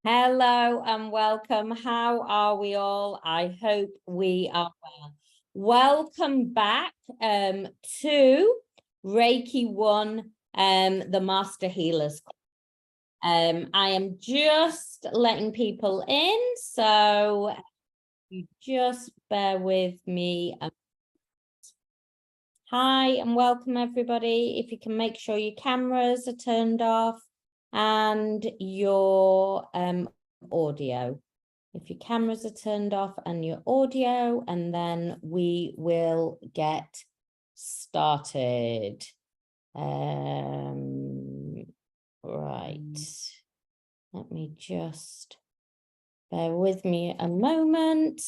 Hello and welcome. How are we all? I hope we are well. Welcome back to Reiki 1, the Master Healers. I am just letting people in, so you just bear with me. Hi and welcome everybody. If you can make sure your cameras are turned off and your audio. If your cameras are turned off and your audio, and then we will get started. Right. Let me just bear with me a moment.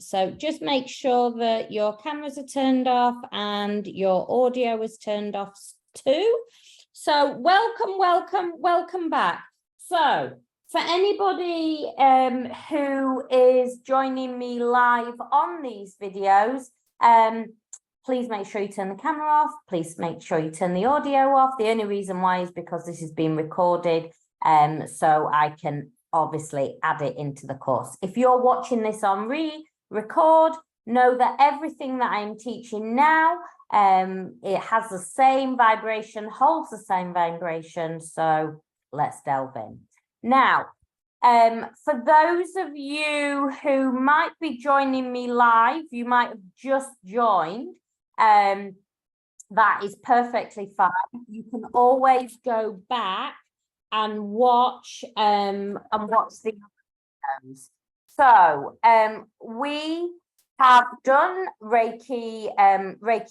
So just make sure that your cameras are turned off and your audio is turned off too. So welcome back. So for anybody who is joining me live on these videos, please make sure you turn the camera off. Please make sure you turn the audio off. The only reason why is because this is being recorded, so I can obviously add it into the course. If you're watching this on record, know that everything that I'm teaching now, it has the same vibration, holds the same vibration. So let's delve in. Now, for those of you who might be joining me live, you might have just joined, that is perfectly fine. You can always go back and watch the videos. So we have done Reiki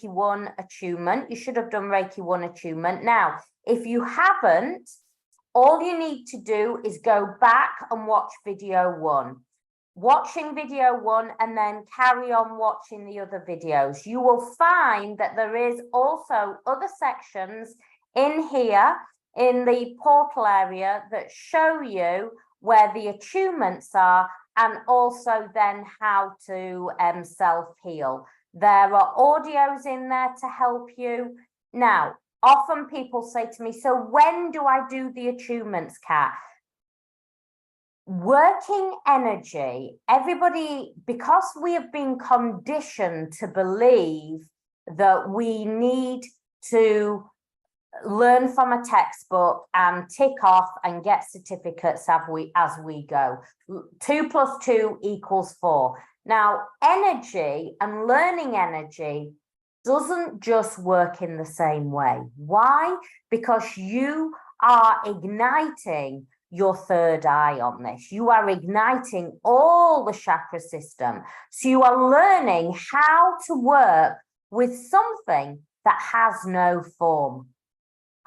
1 attunement. You should have done Reiki 1 attunement. Now, if you haven't, all you need to do is go back and watch video 1. Watching video 1 and then carry on watching the other videos. You will find that there is also other sections in here in the portal area that show you where the attunements are and also then how to self-heal. There are audios in there to help you. Now, often people say to me, so when do I do the attunements, Kat? Working energy, everybody, because we have been conditioned to believe that we need to learn from a textbook and tick off and get certificates as we go. 2 + 2 = 4. Now, energy and learning energy doesn't just work in the same way. Why? Because you are igniting your third eye on this. You are igniting all the chakra system. So you are learning how to work with something that has no form.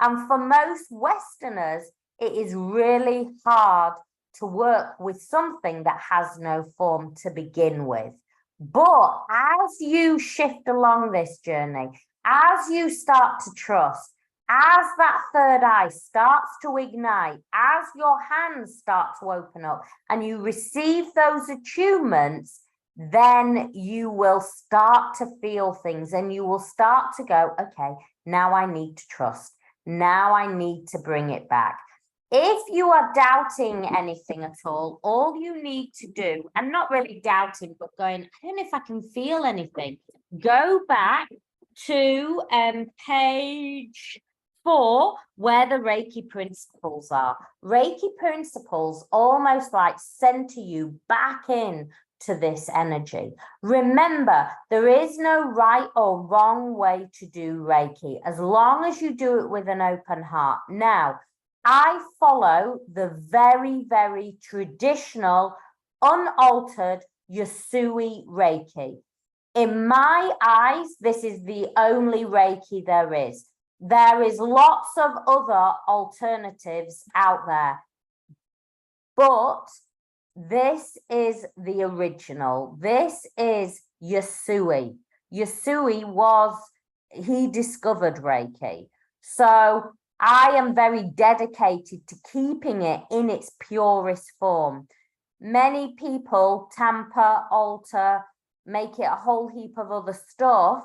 And for most Westerners, it is really hard to work with something that has no form to begin with. But as you shift along this journey, as you start to trust, as that third eye starts to ignite, as your hands start to open up and you receive those attunements, then you will start to feel things and you will start to go, okay, now I need to trust. Now I need to bring it back. If you are doubting anything at all you need to do, and not really doubting, but going, I don't know if I can feel anything, go back to page 4, where the Reiki principles are. Reiki principles almost like center you back in to this energy. Remember, there is no right or wrong way to do Reiki, as long as you do it with an open heart. Now, I follow the very, very traditional, unaltered Yasui Reiki. In my eyes, this is the only Reiki there is. There is lots of other alternatives out there, but this is the original. This is Yasui. Yasui he discovered Reiki. So I am very dedicated to keeping it in its purest form. Many people tamper, alter, make it a whole heap of other stuff,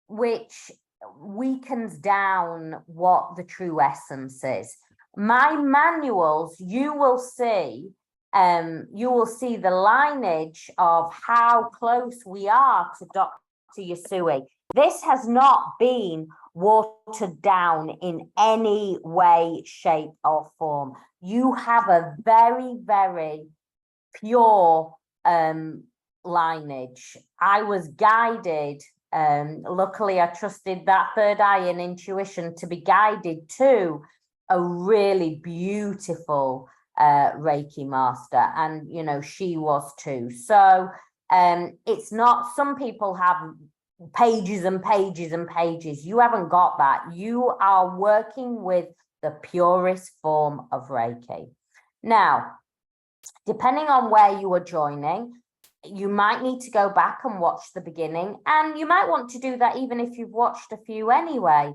which weakens down what the true essence is. My manuals, you will see the lineage of how close we are to Dr. Yasui. This has not been watered down in any way, shape, or form. You have a very, very pure lineage. I was guided. Luckily, I trusted that third eye and intuition to be guided to a really beautiful Reiki master, and you know, she was too. So it's not, some people have pages and pages and pages. You haven't got that. You are working with the purest form of Reiki. Now, depending on where you are joining, you might need to go back and watch the beginning, and you might want to do that even if you've watched a few anyway.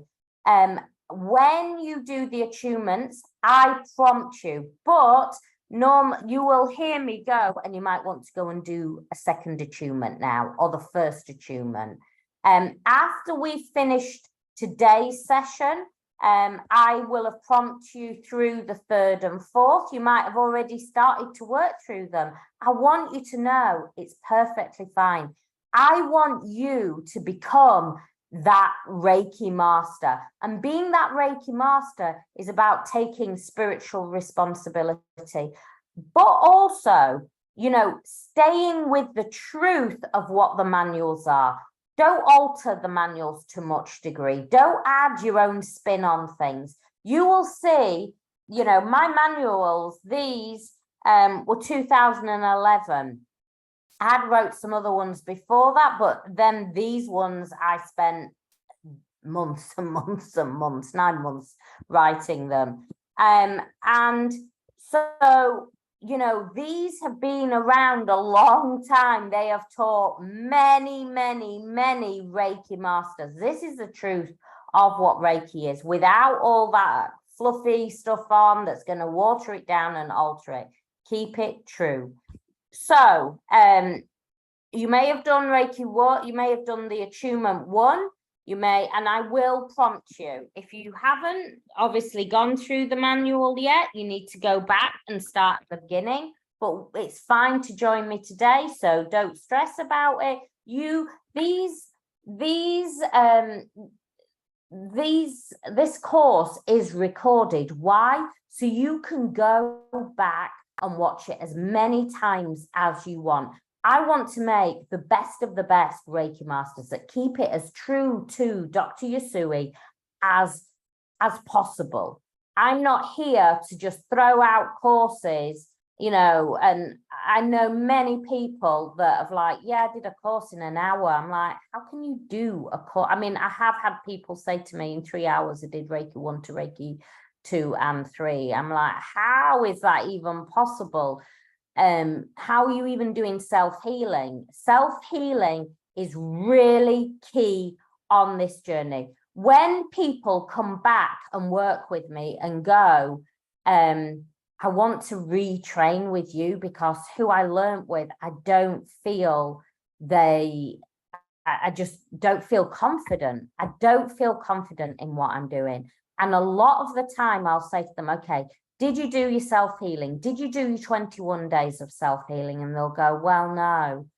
When you do the attunements, I prompt you, but you will hear me go, and you might want to go and do a second attunement now, or the first attunement. After we've finished today's session, I will have prompted you through the third and fourth. You might have already started to work through them. I want you to know it's perfectly fine. I want you to become that Reiki master. And being that Reiki master is about taking spiritual responsibility, but also, you know, staying with the truth of what the manuals are. Don't alter the manuals to much degree. Don't add your own spin on things. You will see, you know, my manuals, these were 2011. I had wrote some other ones before that, but then these ones I spent months and months and months, 9 months writing them. And so, you know, these have been around a long time. They have taught many, many, many Reiki masters. This is the truth of what Reiki is, without all that fluffy stuff on that's going to water it down and alter it. Keep it true. So, you may have done Reiki 1, you may have done the attunement 1, you may, and I will prompt you. If you haven't obviously gone through the manual yet, you need to go back and start at the beginning, but it's fine to join me today, so don't stress about it. This course is recorded. Why? So you can go back and watch it as many times as you want. I want to make the best of the best Reiki masters that keep it as true to Dr. Yasui as possible. I'm not here to just throw out courses, you know, and I know many people that have like, yeah, I did a course in an hour. I'm like, how can you do a course? I mean, I have had people say to me in 3 hours, I did Reiki 1 to Reiki 2 and 3. I'm like, how is that even possible? How are you even doing self-healing? Self-healing is really key on this journey. When people come back and work with me and go, I want to retrain with you because who I learned with, I just don't feel confident. I don't feel confident in what I'm doing. And a lot of the time I'll say to them, okay, did you do your self-healing? Did you do your 21 days of self-healing? And they'll go, well, no.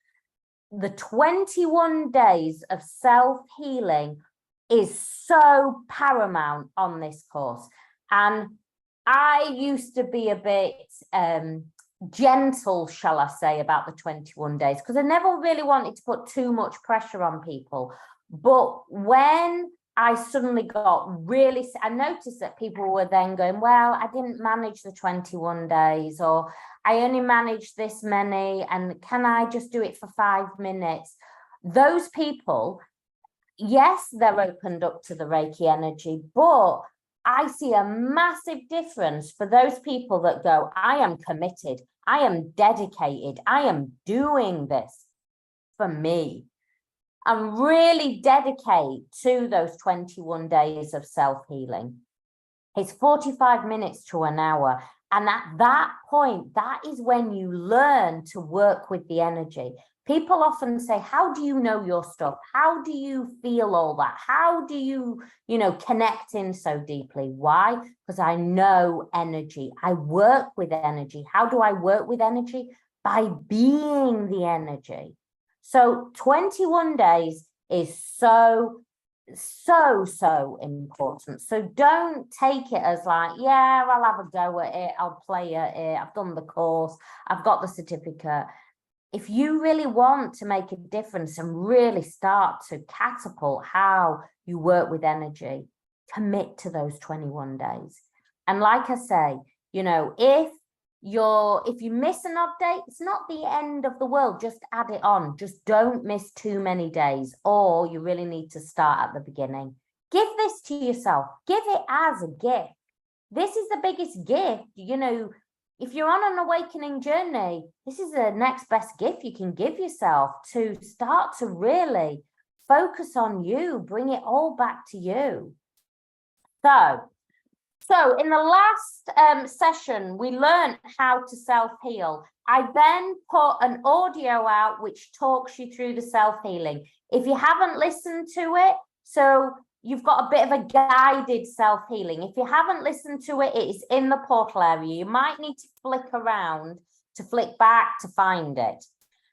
The 21 days of self-healing is so paramount on this course. And I used to be a bit gentle, shall I say, about the 21 days, because I never really wanted to put too much pressure on people. But when I suddenly got really, I noticed that people were then going, well, I didn't manage the 21 days, or I only managed this many, and can I just do it for 5 minutes? Those people, yes, they're opened up to the Reiki energy, but I see a massive difference for those people that go, I am committed, I am dedicated, I am doing this for me. And really dedicate to those 21 days of self-healing. It's 45 minutes to an hour. And at that point, that is when you learn to work with the energy. People often say, how do you know your stuff? How do you feel all that? How do you, connect in so deeply? Why? Because I know energy. I work with energy. How do I work with energy? By being the energy. So 21 days is so important. So don't take it as like, yeah, I'll have a go at it, I'll play at it, I've done the course, I've got the certificate. If you really want to make a difference and really start to catapult how you work with energy, commit to those 21 days. And like I say, if you miss an update, it's not the end of the world. Just add it on. Just don't miss too many days, or you really need to start at the beginning. Give this to yourself. Give it as a gift. This is the biggest gift. If you're on an awakening journey, this is the next best gift you can give yourself, to start to really focus on you, bring it all back to you. So in the last session, we learned how to self-heal. I then put an audio out which talks you through the self-healing. If you haven't listened to it, so you've got a bit of a guided self-healing. If you haven't listened to it, it is in the portal area. You might need to flick around to flick back to find it.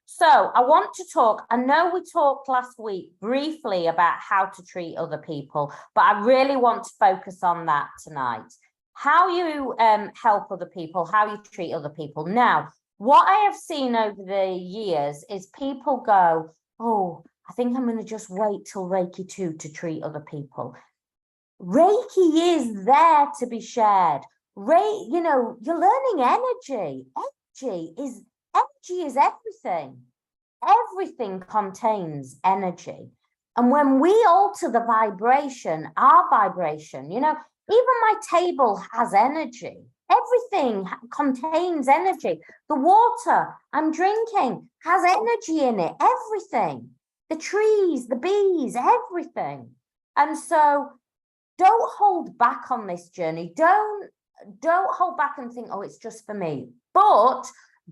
So I want to talk, I know we talked last week briefly about how to treat other people, but I really want to focus on that tonight. How you help other people, how you treat other people. Now, what I have seen over the years is people go, oh, I think I'm going to just wait till Reiki 2 to treat other people. Reiki is there to be shared. You're learning energy. Energy is everything. Everything contains energy. And when we alter the vibration, our vibration, even my table has energy. Everything contains energy. The water I'm drinking has energy in it. Everything. The trees, the bees, everything. And so don't hold back on this journey. Don't hold back and think, oh, it's just for me. But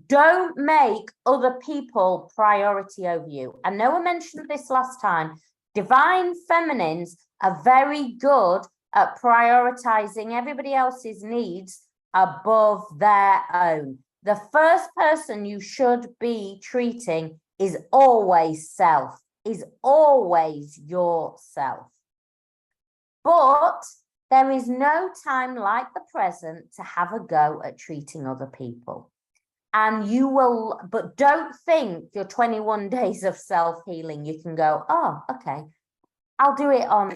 don't make other people priority over you. I know I mentioned this last time. Divine feminines are very good at prioritizing everybody else's needs above their own. The first person you should be treating is always self, is always yourself. But there is no time like the present to have a go at treating other people. And you will, but don't think your 21 days of self-healing, you can go, oh, okay, I'll do it on,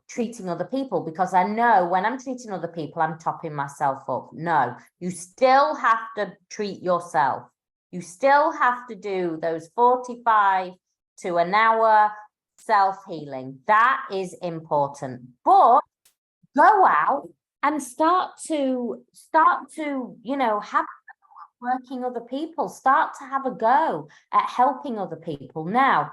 treating other people, because I know when I'm treating other people, I'm topping myself up. No, you still have to treat yourself. You still have to do those 45 to an hour self-healing. That is important. But go out and start to have working other people, start to have a go at helping other people. Now,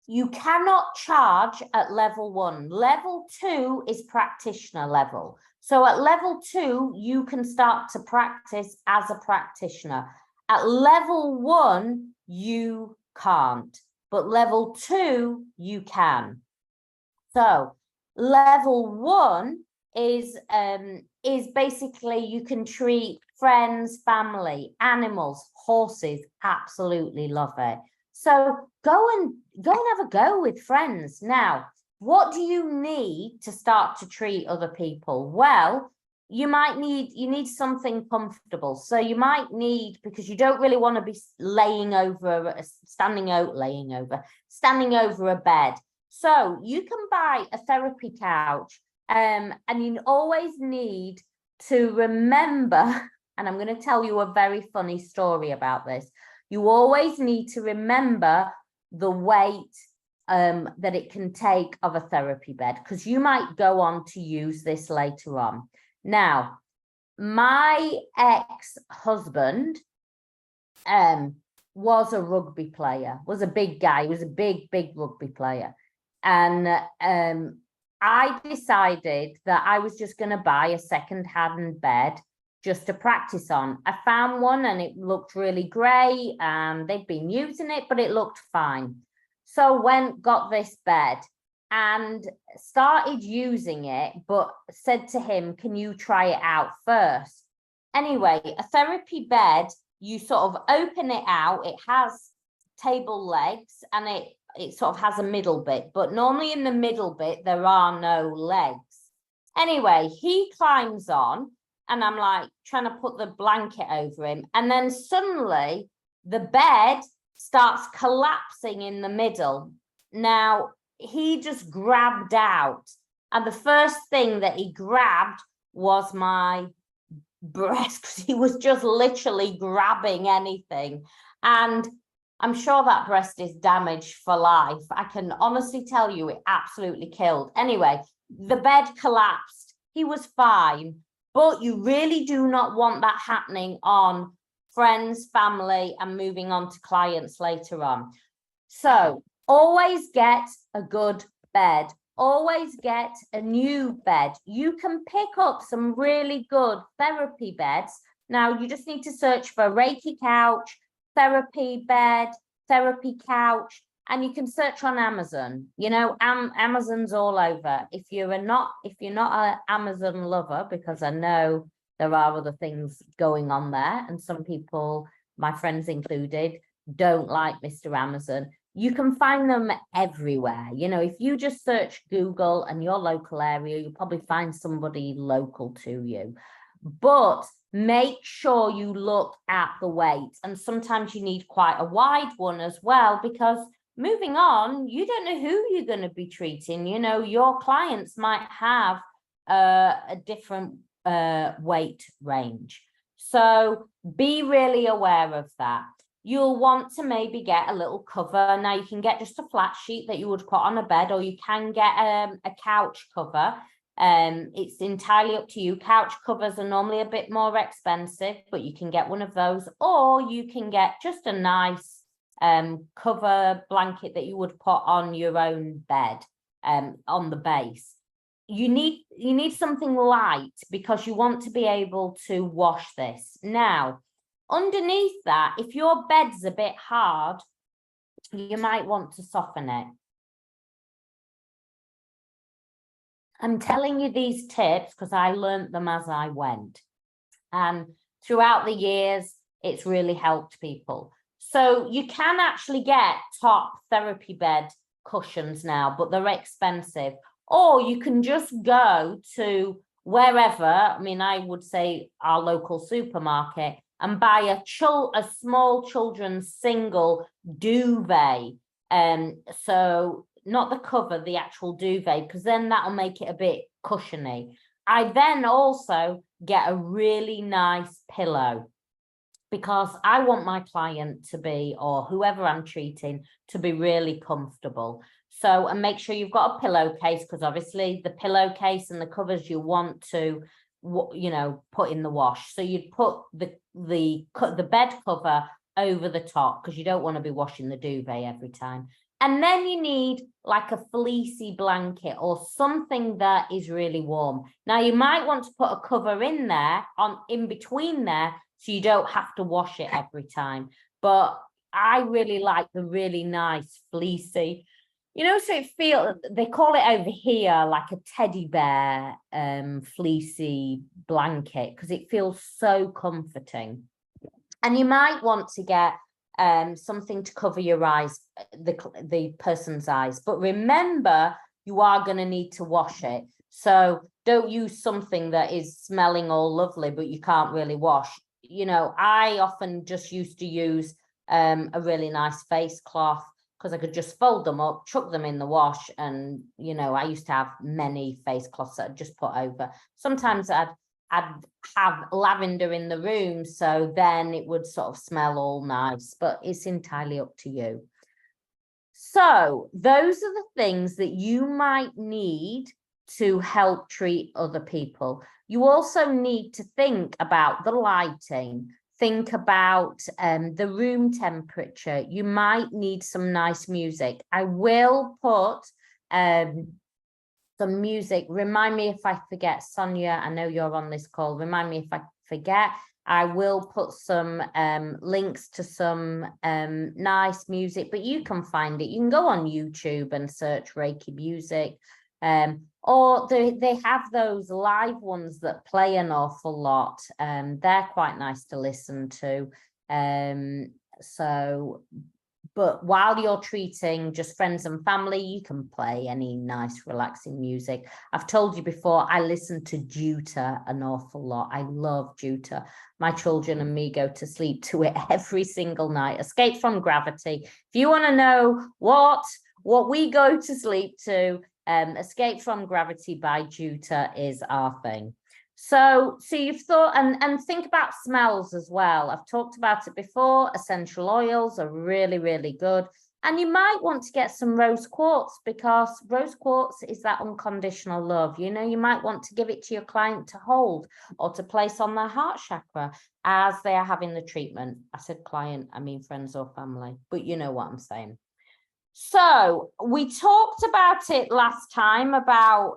you cannot charge at level 1. Level 2 is practitioner level. So at level 2, you can start to practice as a practitioner. At level 1, you can't, but level 2, you can. So level 1 is basically you can treat friends, family, animals, horses, absolutely love it. So go and have a go with friends. Now, what do you need to start to treat other people? Well, you need something comfortable. So you might need, because you don't really want to be standing over a bed. So you can buy a therapy couch, and you always need to remember, and I'm going to tell you a very funny story about this. You always need to remember the weight that it can take of a therapy bed, because you might go on to use this later on. Now, my ex-husband was a rugby player, was a big guy, he was a big rugby player. And I decided that I was just going to buy a second-hand bed just to practice on. I found one and it looked really great and they'd been using it, but it looked fine. So got this bed and started using it, but said to him, can you try it out first? Anyway, a therapy bed, you sort of open it out, it has table legs and it sort of has a middle bit, but normally in the middle bit, there are no legs. Anyway, he climbs on and I'm like trying to put the blanket over him. And then suddenly the bed starts collapsing in the middle. Now, he just grabbed out. And the first thing that he grabbed was my breast, because he was just literally grabbing anything. And I'm sure that breast is damaged for life. I can honestly tell you it absolutely killed. Anyway, the bed collapsed. He was fine. But you really do not want that happening on friends, family, and moving on to clients later on. So always get a good bed. Always get a new bed. You can pick up some really good therapy beds. Now, you just need to search for Reiki couch, therapy bed, therapy couch, and you can search on Amazon. You know, Amazon's all over. If you're not an Amazon lover, because I know there are other things going on there, and some people, my friends included, don't like Mr. Amazon. You can find them everywhere. You know, if you just search Google and your local area, you'll probably find somebody local to you. But make sure you look at the weight. And sometimes you need quite a wide one as well, because moving on, you don't know who you're going to be treating. You know, your clients might have a different weight range. So be really aware of that. You'll want to maybe get a little cover. Now, you can get just a flat sheet that you would put on a bed, or you can get a couch cover. It's entirely up to you. Couch covers are normally a bit more expensive, but you can get one of those, or you can get just a nice cover blanket that you would put on your own bed on the base. You need something light because you want to be able to wash this. Now, underneath that, if your bed's a bit hard, you might want to soften it. I'm telling you these tips because I learned them as I went. And throughout the years, it's really helped people. So you can actually get top therapy bed cushions now, but they're expensive. Or you can just go to wherever, I mean, I would say our local supermarket, and buy a small children's single duvet. So not the cover, the actual duvet, because then that'll make it a bit cushiony. I then also get a really nice pillow, because I want my client to be, or whoever I'm treating, to be really comfortable. So, and make sure you've got a pillowcase, because obviously the pillowcase and the covers you want to, you know, put in the wash. So you'd put the bed cover over the top, because you don't want to be washing the duvet every time. And then you need like a fleecy blanket or something that is really warm. Now, you might want to put a cover in there, in between there, so you don't have to wash it every time. But I really like the really nice fleecy, you know, so they call it over here like a teddy bear fleecy blanket, because it feels so comforting. And you might want to get something to cover your eyes, the person's eyes. But remember, you are going to need to wash it. So don't use something that is smelling all lovely, but you can't really wash. You know, I often just used to use a really nice face cloth, because I could just fold them up, chuck them in the wash. And, you know, I used to have many face cloths that I'd just put over. Sometimes I'd have lavender in the room, so then it would sort of smell all nice, but it's entirely up to you. So those are the things that you might need to help treat other people. You also need to think about the lighting, think about the room temperature. You might need some nice music. I will put some music. Remind me if I forget, Sonia, I know you're on this call. Remind me if I forget. I will put some links to some nice music, but you can find it. You can go on YouTube and search Reiki music. Or they have those live ones that play an awful lot. They're quite nice to listen to. But while you're treating just friends and family, you can play any nice, relaxing music. I've told you before, I listen to Juta an awful lot. I love Juta. My children and me go to sleep to it every single night. Escape from Gravity. If you want to know what we go to sleep to, Escape from Gravity by Juta is our thing. So you've thought, and think about smells as well. I've talked about it before. Essential oils are really, really good. And you might want to get some rose quartz, because rose quartz is that unconditional love. You know, you might want to give it to your client to hold or to place on their heart chakra as they are having the treatment. I said client, I mean friends or family, but you know what I'm saying. So we talked about it last time about,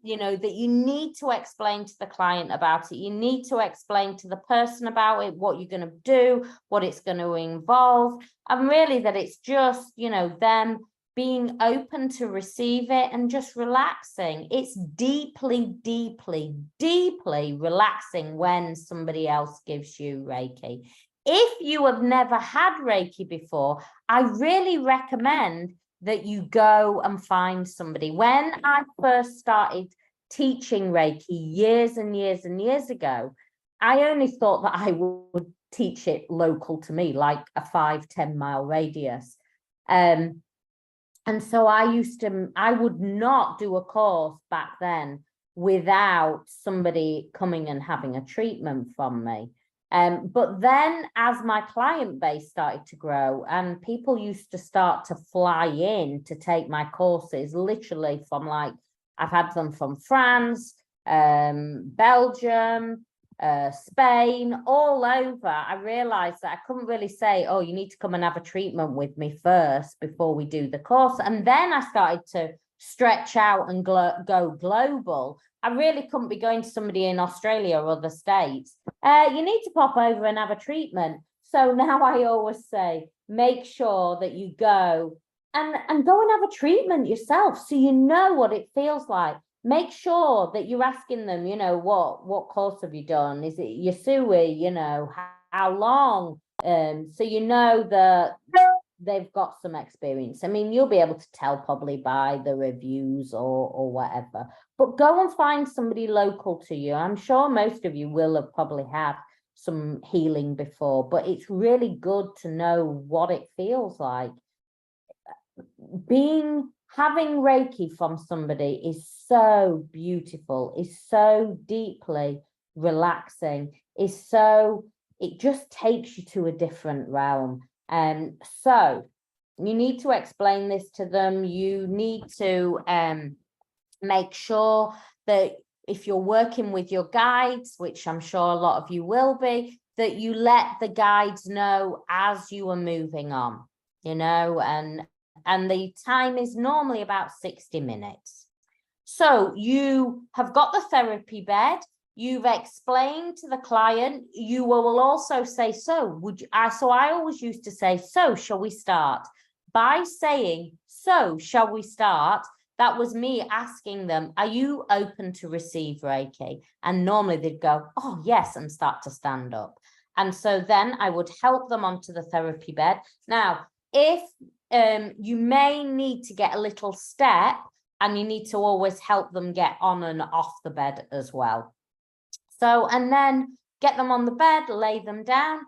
you know, that you need to explain to the client about it. You need to explain to the person about it, what you're going to do, what it's going to involve. And really that it's just, you know, them being open to receive it and just relaxing. It's deeply, deeply, deeply relaxing when somebody else gives you Reiki. If you have never had Reiki before, I really recommend that you go and find somebody. When I first started teaching Reiki years and years and years ago, I only thought that I would teach it local to me, like a 5-10 mile radius. And so I would not do a course back then without somebody coming and having a treatment from me. But then as my client base started to grow and people used to start to fly in to take my courses, literally from like, I've had them from France, Belgium, Spain, all over. I realized that I couldn't really say, oh, you need to come and have a treatment with me first before we do the course. And then I started to stretch out and go global. I really couldn't be going to somebody in Australia or other states. You need to pop over and have a treatment. So now I always say, make sure that you go and go and have a treatment yourself, so you know what it feels like. Make sure that you're asking them, you know, what course have you done? Is it Yasui? You know, how long? So you know that they've got some experience. I mean, you'll be able to tell probably by the reviews or whatever, but go and find somebody local to you. I'm sure most of you will have probably had some healing before, but it's really good to know what it feels like. Having Reiki from somebody is so beautiful, is so deeply relaxing, it just takes you to a different realm. And so you need to explain this to them. You need to make sure that if you're working with your guides, which I'm sure a lot of you will be, that you let the guides know as you are moving on, you know, and the time is normally about 60 minutes. So you have got the therapy bed. You've explained to the client. You will also say, so I always used to say, so shall we start? By saying, so shall we start? That was me asking them, are you open to receive Reiki? And normally they'd go, oh, yes, and start to stand up. And so then I would help them onto the therapy bed. Now, if you may need to get a little step, and you need to always help them get on and off the bed as well. So, and then get them on the bed, lay them down,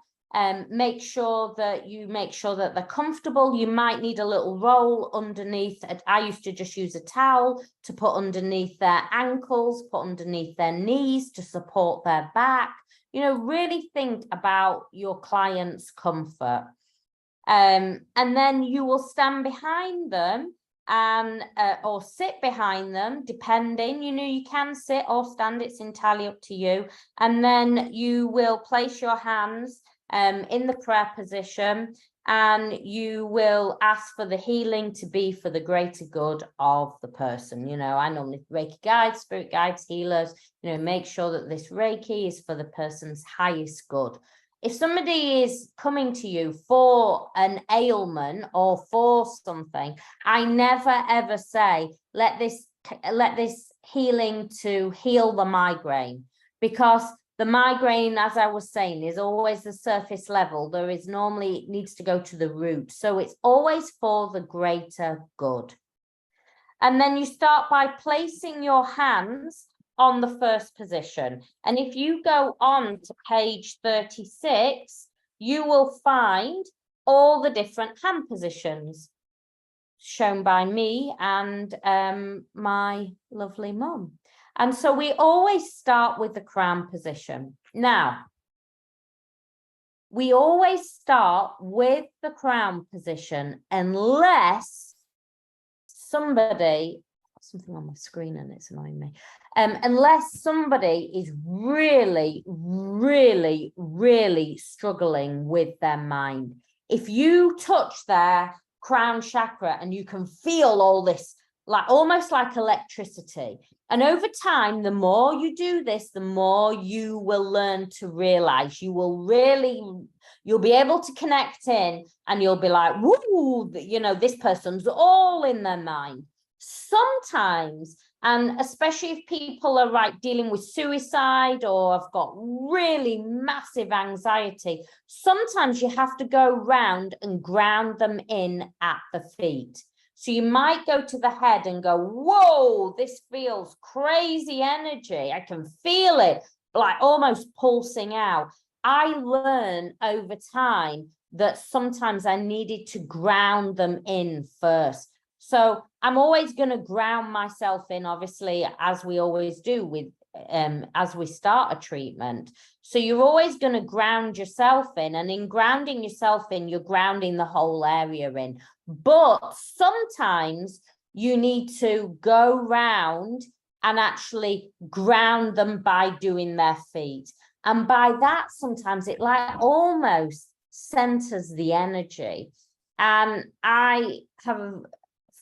make sure that they're comfortable. You might need a little roll underneath. I used to just use a towel to put underneath their ankles, put underneath their knees to support their back. You know, really think about your client's comfort. And then you will stand behind them and or sit behind them, depending. You know, you can sit or stand, it's entirely up to you. And then you will place your hands in the prayer position. and you will ask for the healing to be for the greater good of the person. You know, I normally Reiki guides, spirit guides, healers, you know, make sure that this Reiki is for the person's highest good. If somebody is coming to you for an ailment or for something, I never ever say, let this healing to heal the migraine, because the migraine, as I was saying, is always the surface level. There is normally, it needs to go to the root. So it's always for the greater good. And then you start by placing your hands on the first position. And if you go on to page 36, you will find all the different hand positions shown by me and my lovely mum. And so we always start with the crown position. Now, we always start with the crown position unless somebody, something on my screen and it's annoying me, unless somebody is really, really, really struggling with their mind. If you touch their crown chakra and you can feel all this, like almost like electricity, and over time, the more you do this, the more you will learn to realize. You'll be able to connect in, and you'll be like, woo, you know, this person's all in their mind. Sometimes, and especially if people are dealing with suicide or have got really massive anxiety, sometimes you have to go round and ground them in at the feet. So you might go to the head and go, whoa, this feels crazy energy. I can feel it, like almost pulsing out. I learn over time that sometimes I needed to ground them in first. So I'm always going to ground myself in, obviously, as we always do with as we start a treatment. So you're always going to ground yourself in, and in grounding yourself in, you're grounding the whole area in. But sometimes you need to go round and actually ground them by doing their feet. And by that, sometimes it like almost centers the energy. And I have,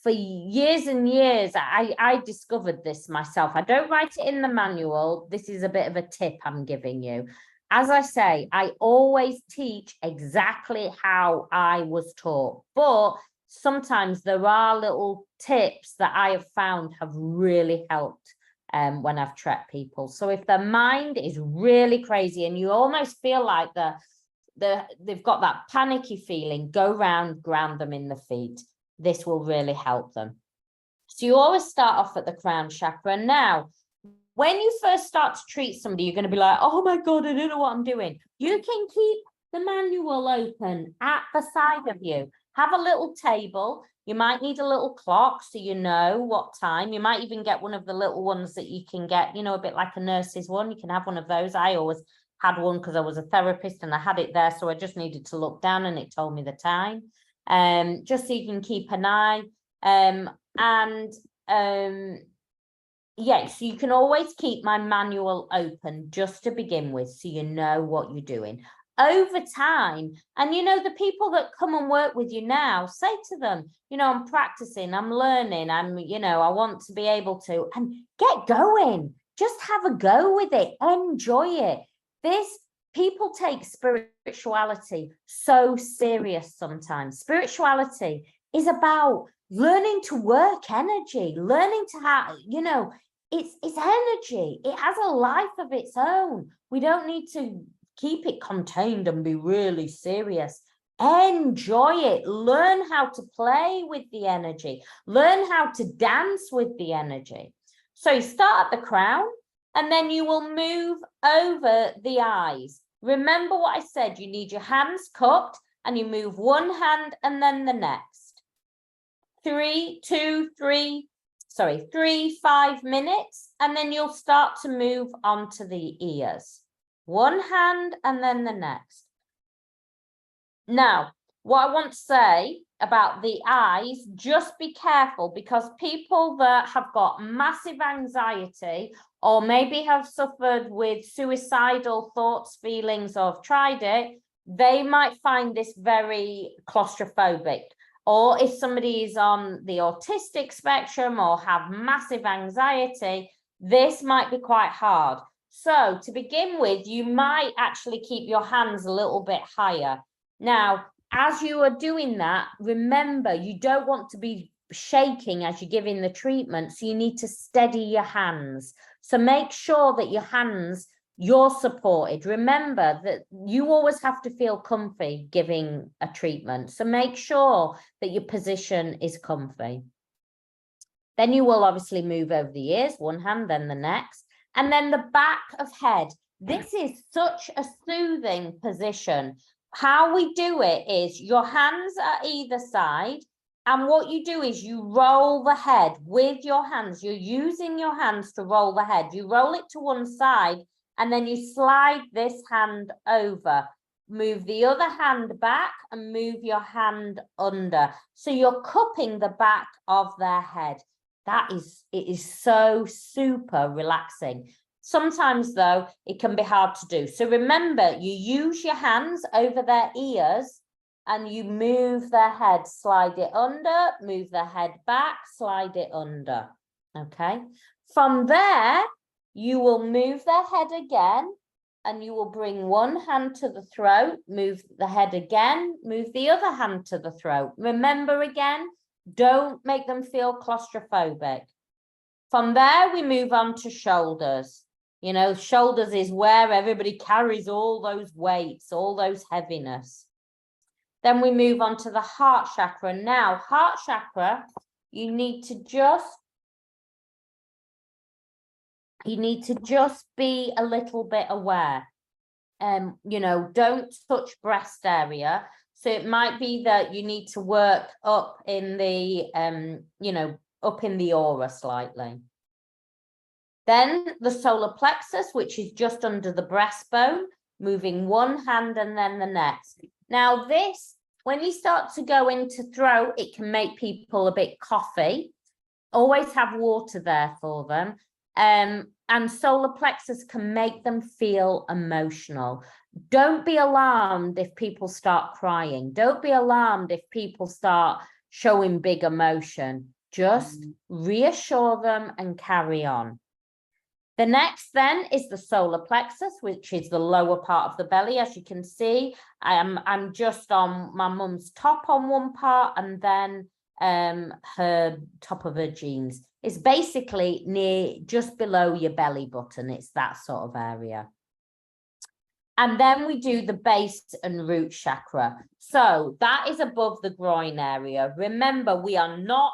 for years and years, I discovered this myself. I don't write it in the manual. This is a bit of a tip I'm giving you. As I say, I always teach exactly how I was taught, but sometimes there are little tips that I have found have really helped when I've tracked people. So if their mind is really crazy and you almost feel like they've got that panicky feeling, go round, ground them in the feet. This will really help them. So you always start off at the crown chakra. Now, when you first start to treat somebody, you're going to be like, oh my God, I don't know what I'm doing. You can keep the manual open at the side of you. Have a little table. You might need a little clock so you know what time. You might even get one of the little ones that you can get, you know, a bit like a nurse's one. You can have one of those. I always had one because I was a therapist and I had it there. So I just needed to look down and it told me the time. Just so you can keep an eye. Yeah, so you can always keep my manual open just to begin with, so you know what you're doing. Over time, and you know, the people that come and work with you now, say to them, you know, I'm practicing, I'm learning, you know, I want to be able to, and get going. Just have a go with it, enjoy it. People take spirituality so serious sometimes. Spirituality is about learning to work energy, learning to have, you know, it's energy. It has a life of its own. We don't need to keep it contained and be really serious. Enjoy it. Learn how to play with the energy. Learn how to dance with the energy. So you start at the crown, and then you will move over the eyes. Remember what I said, you need your hands cupped, and you move one hand and then the next. 3, 5 minutes, and then you'll start to move onto the ears. One hand and then the next. Now, what I want to say about the eyes, just be careful, because people that have got massive anxiety or maybe have suffered with suicidal thoughts, feelings, or have tried it, they might find this very claustrophobic. Or if somebody is on the autistic spectrum or have massive anxiety, this might be quite hard. So to begin with, you might actually keep your hands a little bit higher. Now, as you are doing that, remember, you don't want to be shaking as you're giving the treatment. So you need to steady your hands. So make sure that your hands, you're supported. Remember that you always have to feel comfy giving a treatment. So make sure that your position is comfy. Then you will obviously move over the ears, one hand, then the next, and then the back of head. This is such a soothing position. How we do it is your hands are either side, and what you do is you roll the head with your hands. You're using your hands to roll the head. You roll it to one side, and then you slide this hand over. Move the other hand back and move your hand under. So you're cupping the back of their head. It is so super relaxing. Sometimes though, it can be hard to do. So remember, you use your hands over their ears and you move their head, slide it under, move the head back, slide it under. Okay. From there, you will move their head again and you will bring one hand to the throat, move the head again, move the other hand to the throat. Remember again, don't make them feel claustrophobic. From there, we move on to shoulders. You know, shoulders is where everybody carries all those weights, all those heaviness. Then we move on to the heart chakra. Now, heart chakra, you need to just be a little bit aware. You know, don't touch breast area. So it might be that you need to work up in the, you know, up in the aura slightly. Then the solar plexus, which is just under the breastbone, moving one hand and then the next. Now this, when you start to go into throat, it can make people a bit coughy. Always have water there for them. And solar plexus can make them feel emotional. Don't be alarmed if people start crying. Don't be alarmed if people start showing big emotion. Just reassure them and carry on. The next then is the solar plexus, which is the lower part of the belly. As you can see, I'm just on my mum's top on one part and then her top of her jeans. It's basically near just below your belly button. It's that sort of area. And then we do the base and root chakra. So that is above the groin area. Remember, we are not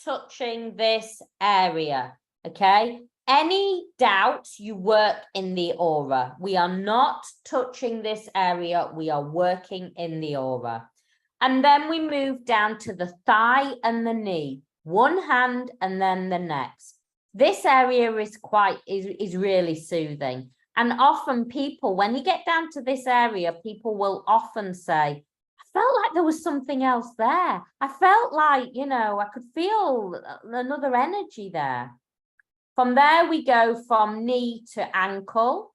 touching this area, okay? Any doubts, you work in the aura. We are not touching this area. We are working in the aura. And then we move down to the thigh and the knee. One hand and then the next. This area is really soothing. And often people, when you get down to this area, people will often say, I felt like there was something else there. I felt like, you know, I could feel another energy there. From there, we go from knee to ankle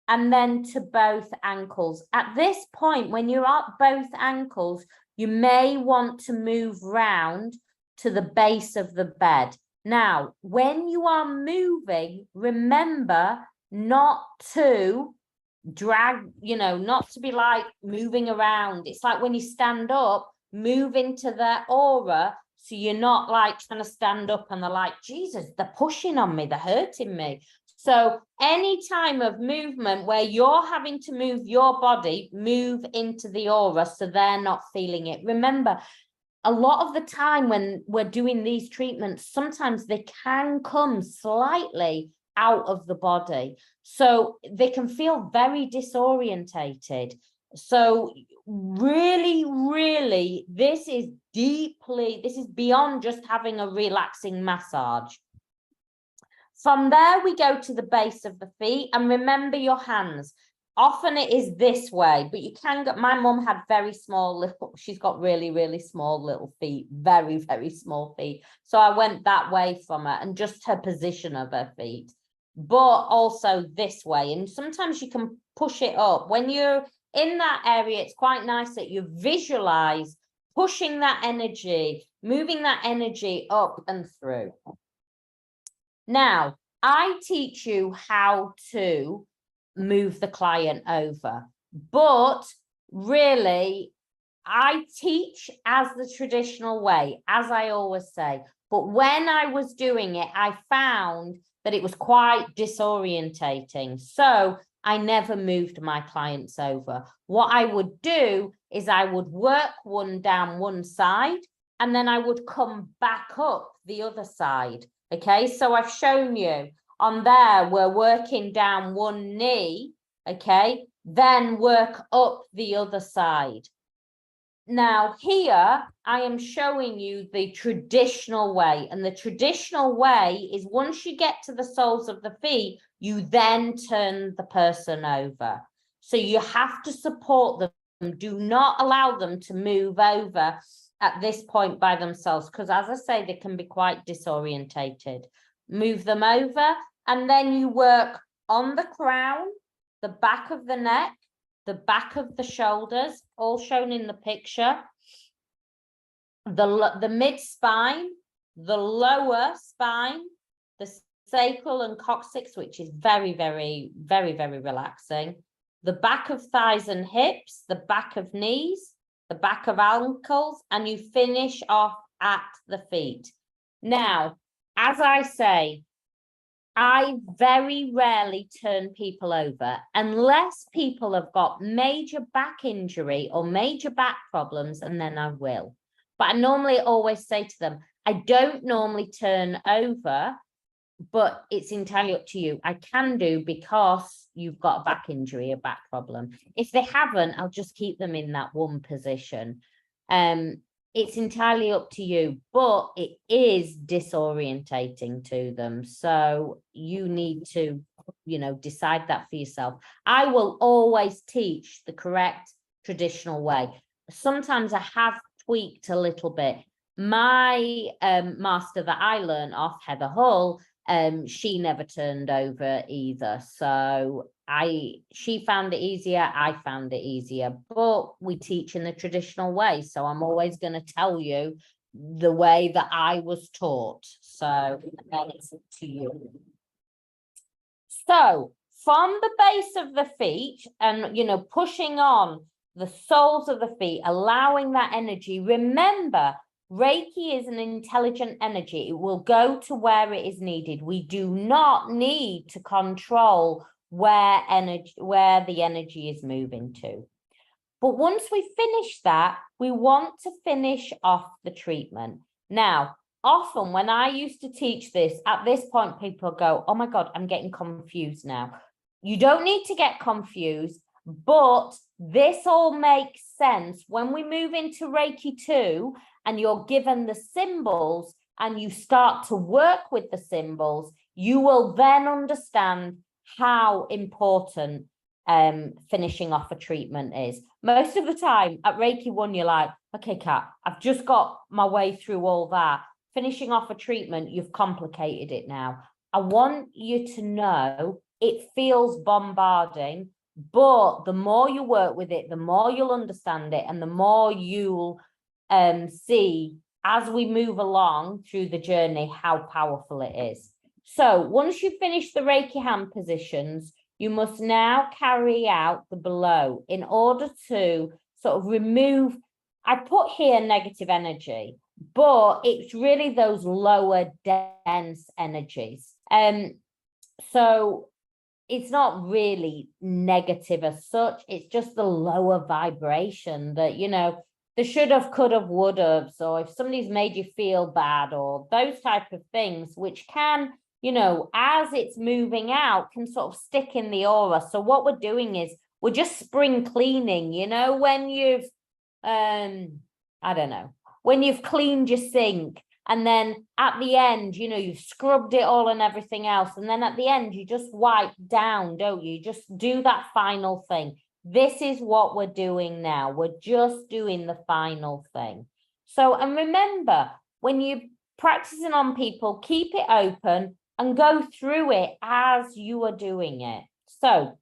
and then to both ankles. At this point, when you're at both ankles, you may want to move round to the base of the bed. Now, when you are moving, remember not to drag, you know, not to be like moving around. It's like when you stand up, move into their aura. So you're not like trying to stand up and they're like, Jesus, they're pushing on me, they're hurting me. So any time of movement where you're having to move your body, move into the aura so they're not feeling it. Remember, a lot of the time when we're doing these treatments, sometimes they can come slightly out of the body. So they can feel very disorientated. So really, really, this is beyond just having a relaxing massage. From there, we go to the base of the feet, and remember your hands. Often it is this way, but you can get, my mum had very small little, she's got really, really small little feet, very, very small feet. So I went that way from her and just her position of her feet, but also this way. And sometimes you can push it up when you're in that area, it's quite nice that you visualize pushing that energy, moving that energy up and through. Now, I teach you how to move the client over, but really, I teach as the traditional way, as I always say. But when I was doing it, I found that it was quite disorientating. So I never moved my clients over. What I would do is I would work one down one side, and then I would come back up the other side. Okay, so I've shown you on there, we're working down one knee, okay, then work up the other side. Now here, I am showing you the traditional way, and the traditional way is once you get to the soles of the feet, you then turn the person over. So you have to support them. Do not allow them to move over at this point by themselves, because as I say, they can be quite disorientated. Move them over, and then you work on the crown, the back of the neck, the back of the shoulders, all shown in the picture, the mid-spine, the lower spine, the sacral and coccyx, which is very, very, very, very relaxing, the back of thighs and hips, the back of knees, the back of ankles, and you finish off at the feet. Now, as I say, I very rarely turn people over unless people have got major back injury or major back problems, and then I will. But I normally always say to them, I don't normally turn over, but it's entirely up to you. I can do because you've got a back injury, a back problem. If they haven't, I'll just keep them in that one position. It's entirely up to you, but it is disorientating to them. So you need to, decide that for yourself. I will always teach the correct traditional way. Sometimes I have tweaked a little bit. My master that I learned off, Heather Hull, she never turned over either. So she found it easier, I found it easier, but we teach in the traditional way. So I'm always going to tell you the way that I was taught. So it's up to you. So from the base of the feet and, pushing on the soles of the feet, allowing that energy. Remember, Reiki is an intelligent energy. It will go to where it is needed. We do not need to control where the energy is moving to. But once we finish that, we want to finish off the treatment. Now, often when I used to teach this, at this point, people go, oh my God, I'm getting confused now. You don't need to get confused, but this all makes sense when we move into Reiki 2 and you're given the symbols and you start to work with the symbols, you will then understand how important finishing off a treatment is. Most of the time at Reiki 1, you're like, okay, Kat, I've just got my way through all that. Finishing off a treatment, you've complicated it now. I want you to know it feels bombarding, but the more you work with it, the more you'll understand it, and the more you'll see as we move along through the journey how powerful it is. So once you finish the Reiki hand positions, you must now carry out the below in order to sort of remove, I put here negative energy, but it's really those lower dense energies. So it's not really negative as such. It's just the lower vibration that, the should have, could have, would have. So if somebody's made you feel bad or those type of things, which can, as it's moving out, can sort of stick in the aura. So what we're doing is we're just spring cleaning, when you've, when you've cleaned your sink, and then at the end, you've scrubbed it all and everything else. And then at the end, you just wipe down, don't you? Just do that final thing. This is what we're doing now. We're just doing the final thing. So, and remember, when you're practicing on people, keep it open and go through it as you are doing it. So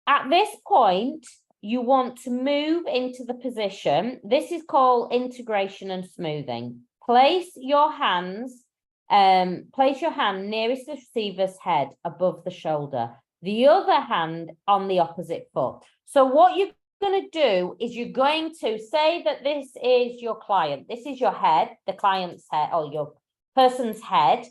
At this point, you want to move into the position. This is called integration and smoothing. Place your hand nearest the receiver's head above the shoulder, the other hand on the opposite foot. So what you're going to do is you're going to say that this is your client. This is your head, the client's head, or your person's head.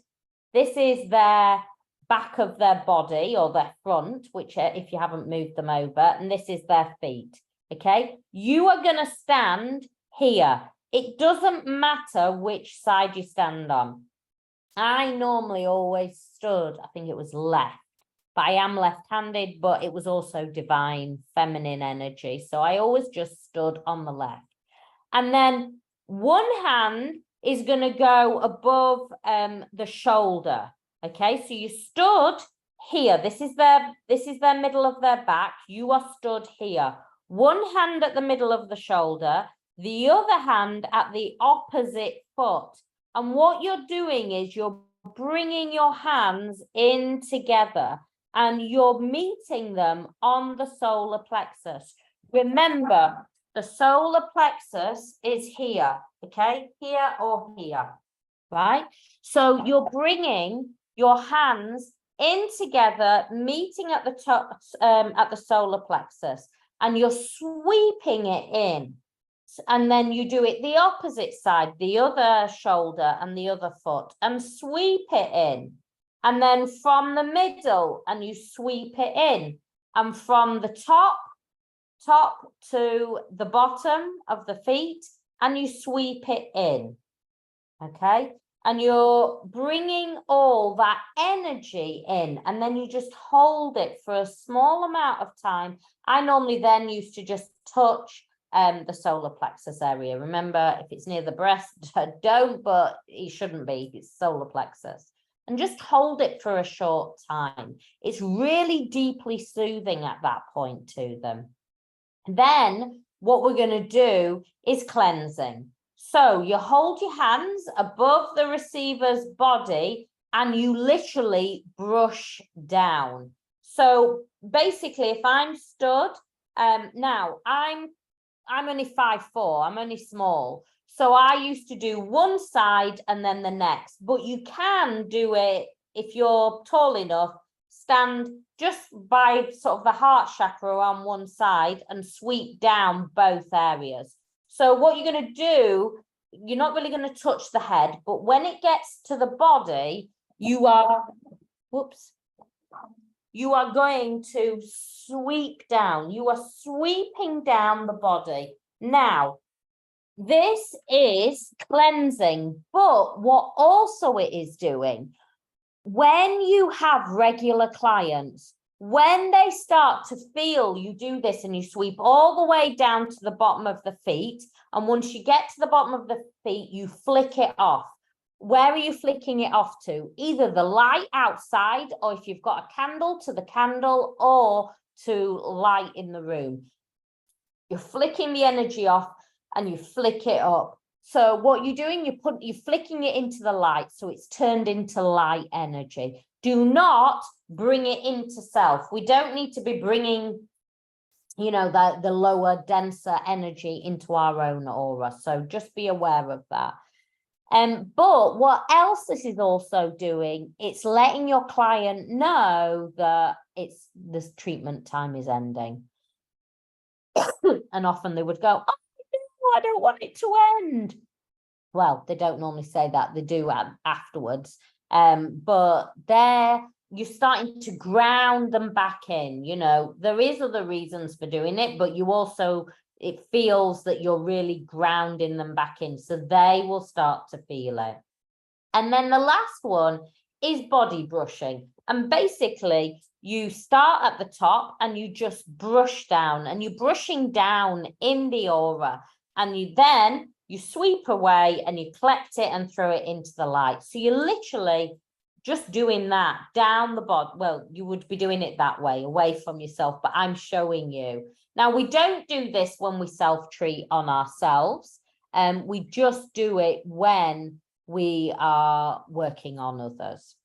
This is their back of their body or their front, which if you haven't moved them over, and this is their feet. Okay, you are going to stand here. It doesn't matter which side you stand on. I normally always stood, I think it was left, but I am left-handed, but it was also divine feminine energy. So I always just stood on the left. And then one hand is going to go above the shoulder. Okay, so you stood here. This is their middle of their back. You are stood here. One hand at the middle of the shoulder, the other hand at the opposite foot. And what you're doing is you're bringing your hands in together and you're meeting them on the solar plexus. Remember, the solar plexus is here, okay? Here or here, right? So you're bringing your hands in together, meeting at the top, at the solar plexus, and you're sweeping it in. And then you do it the opposite side, the other shoulder and the other foot, and sweep it in. And then from the middle, and you sweep it in. And from the top to the bottom of the feet, and you sweep it in. Okay? And you're bringing all that energy in, and then you just hold it for a small amount of time. I normally then used to just touch the solar plexus area. Remember, if it's near the breast, don't, but it shouldn't be. It's solar plexus. And just hold it for a short time. It's really deeply soothing at that point to them. Then what we're going to do is cleansing. So you hold your hands above the receiver's body and you literally brush down. So basically, if I'm stood, now I'm only 5'4", I'm only small. So I used to do one side and then the next, but you can do it if you're tall enough, stand just by sort of the heart chakra on one side and sweep down both areas. So what you're going to do, you're not really going to touch the head, but when it gets to the body, you are going to sweep down. You are sweeping down the body. Now, this is cleansing, but what also it is doing, when you have regular clients, when they start to feel you do this and you sweep all the way down to the bottom of the feet, and once you get to the bottom of the feet, you flick it off. Where are you flicking it off to? Either the light outside, or if you've got a candle, to the candle, or to light in the room. You're flicking the energy off and you flick it up. So what you're doing, you're flicking it into the light, so it's turned into light energy. Do not bring it into self. We don't need to be bringing, you know, the lower, denser energy into our own aura. So just be aware of that. But what else this is also doing, it's letting your client know that this treatment time is ending. And often they would go, oh, I don't want it to end. Well, they don't normally say that, they do afterwards. But you're starting to ground them back in. You know, there is other reasons for doing it, but you also, it feels that you're really grounding them back in, so they will start to feel it. And then the last one is body brushing. And basically, you start at the top and you just brush down, and you're brushing down in the aura, and you sweep away and you collect it and throw it into the light. So you're literally just doing that down the body. Well, you would be doing it that way, away from yourself, but I'm showing you. Now, we don't do this when we self-treat on ourselves. We just do it when we are working on others.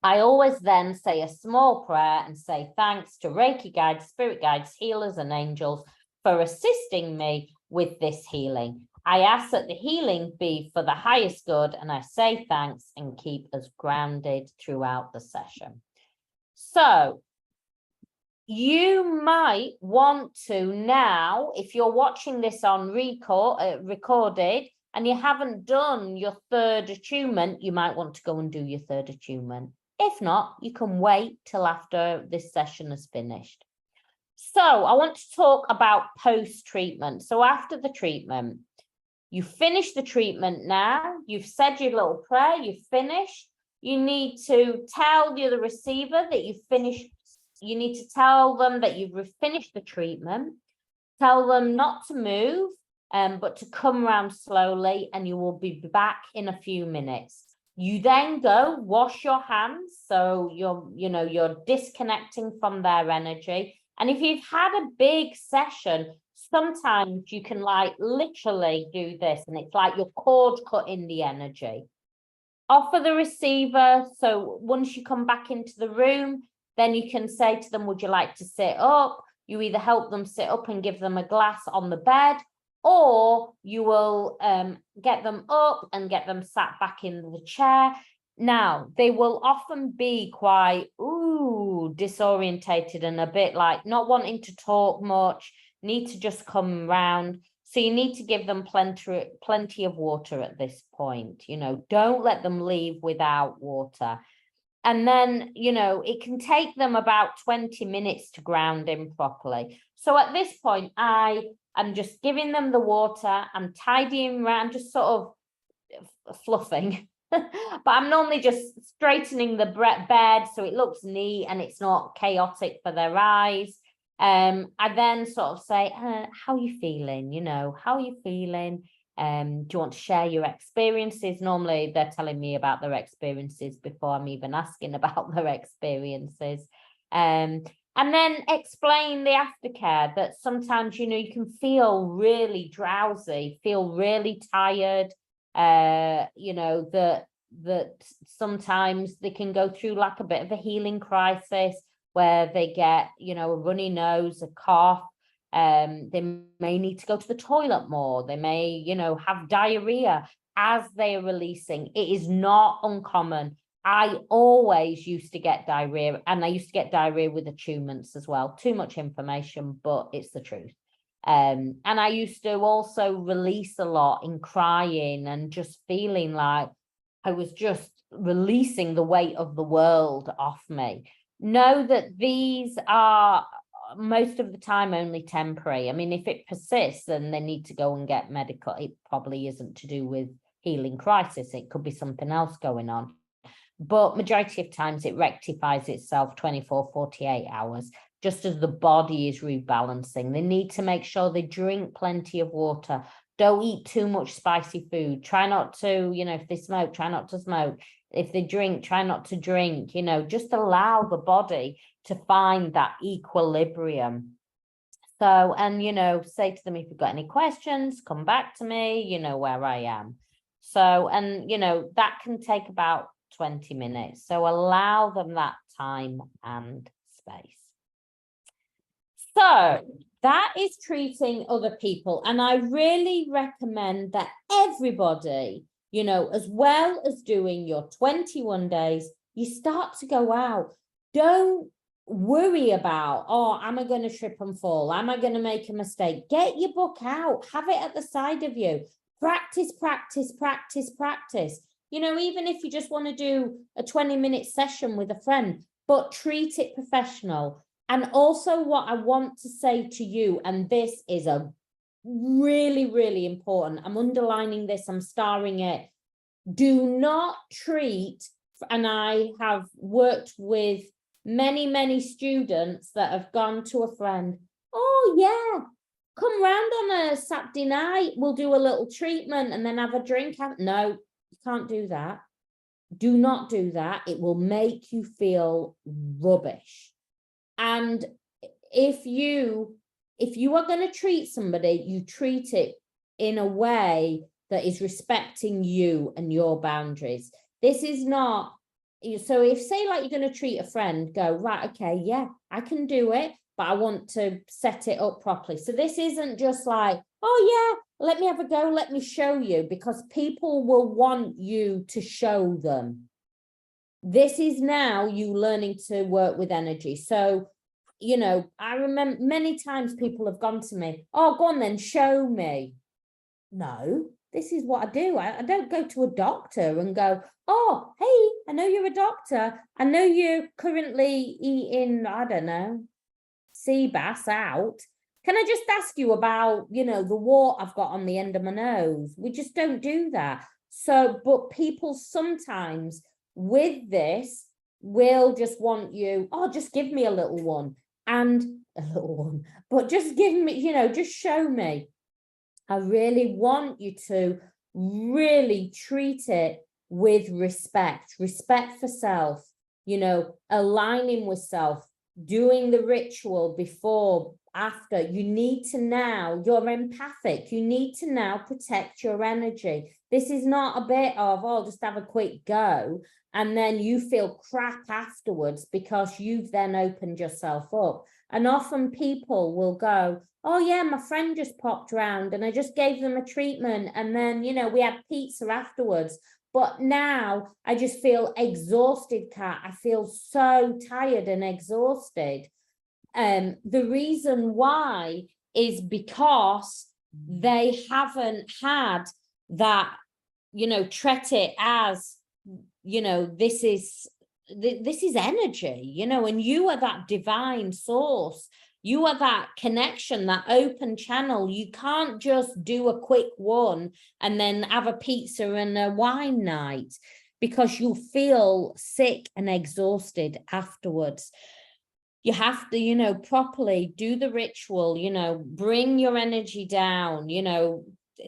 I always then say a small prayer and say thanks to Reiki guides, spirit guides, healers, and angels for assisting me with this healing. I ask that the healing be for the highest good, and I say thanks and keep us grounded throughout the session. So you might want to now, if you're watching this on recorded and you haven't done your third attunement, you might want to go and do your third attunement. If not, you can wait till after this session is finished. So I want to talk about post-treatment. So after the treatment, you finish the treatment now, you've said your little prayer, you've finished. You need to tell the other receiver that you've finished. You need to tell them that you've finished the treatment. Tell them not to move, but to come around slowly, and you will be back in a few minutes. You then go wash your hands, so you're disconnecting from their energy. And if you've had a big session, sometimes you can like literally do this, and it's like you're cord cutting the energy. Offer the receiver. So once you come back into the room, then you can say to them, would you like to sit up? You either help them sit up and give them a glass on the bed, or you will get them up and get them sat back in the chair. Now, they will often be quite disorientated and a bit like not wanting to talk much, need to just come round. So you need to give them plenty of water at this point. Don't let them leave without water. And then, it can take them about 20 minutes to ground in properly. So at this point, I am just giving them the water. I'm tidying around, just sort of fluffing. But I'm normally just straightening the bed so it looks neat and it's not chaotic for their eyes. I then sort of say, how are you feeling? How are you feeling? Do you want to share your experiences? Normally they're telling me about their experiences before I'm even asking about their experiences. And then explain the aftercare, that sometimes, you can feel really drowsy, feel really tired, that sometimes they can go through like a bit of a healing crisis where they get, a runny nose, a cough. They may need to go to the toilet more. They may, have diarrhea as they are releasing. It is not uncommon. I always used to get diarrhea, and I used to get diarrhea with attunements as well. Too much information, but it's the truth. And I used to also release a lot in crying and just feeling like I was just releasing the weight of the world off me. Know that these are most of the time only temporary. I mean, if it persists, then they need to go and get medical. It probably isn't to do with healing crisis. It could be something else going on. But majority of times it rectifies itself 24, 48 hours, just as the body is rebalancing. They need to make sure they drink plenty of water. Don't eat too much spicy food. Try not to, if they smoke, try not to smoke. If they drink, try not to drink. Just allow the body to find that equilibrium. So, and, say to them, if you've got any questions, come back to me, where I am. So, and, that can take about 20 minutes. So allow them that time and space. So that is treating other people. And I really recommend that everybody, as well as doing your 21 days, you start to go out. Don't worry about, am I going to trip and fall? Am I going to make a mistake? Get your book out. Have it at the side of you. Practice, practice, practice, practice. Even if you just want to do a 20-minute session with a friend, but treat it professional. And also what I want to say to you, and this is a really, really important, I'm underlining this, I'm starring it. Do not treat, and I have worked with many, many students that have gone to a friend, oh yeah, come round on a Saturday night, we'll do a little treatment and then have a drink. No, you can't do that. Do not do that. It will make you feel rubbish. And if you are going to treat somebody, you treat it in a way that is respecting you and your boundaries. This is not, So if, say, like you're going to treat a friend, go, right, okay, yeah, I can do it, but I want to set it up properly. So this isn't just like, oh yeah, let me have a go, let me show you, because people will want you to show them. This is now you learning to work with energy. So, you know, I remember many times people have gone to me, oh, go on then, show me. No, this is what I do. I don't go to a doctor and go, oh, hey, I know you're a doctor. I know you're currently eating, I don't know, sea bass out. Can I just ask you about, you know, the wart I've got on the end of my nose? We just don't do that. So, but people sometimes with this will just want you, oh, just give me a little one, and a little one, but just give me, you know, just show me. I really want you to really treat it with respect for self, you know, aligning with self, doing the ritual before, after. You need to now, you're empathic. You need to now protect your energy. This is not a bit of, oh, just have a quick go, and then you feel crap afterwards because you've then opened yourself up. And often people will go, oh yeah, my friend just popped round and I just gave them a treatment, and then, you know, we had pizza afterwards, but now I just feel exhausted, Kat. I feel so tired and exhausted. The reason why is because they haven't had that, you know, treat it as, you know, this is energy, you know, and you are that divine source. You are that connection, that open channel. You can't just do a quick one and then have a pizza and a wine night, because you'll feel sick and exhausted afterwards. You have to, you know, properly do the ritual, you know, bring your energy down, you know,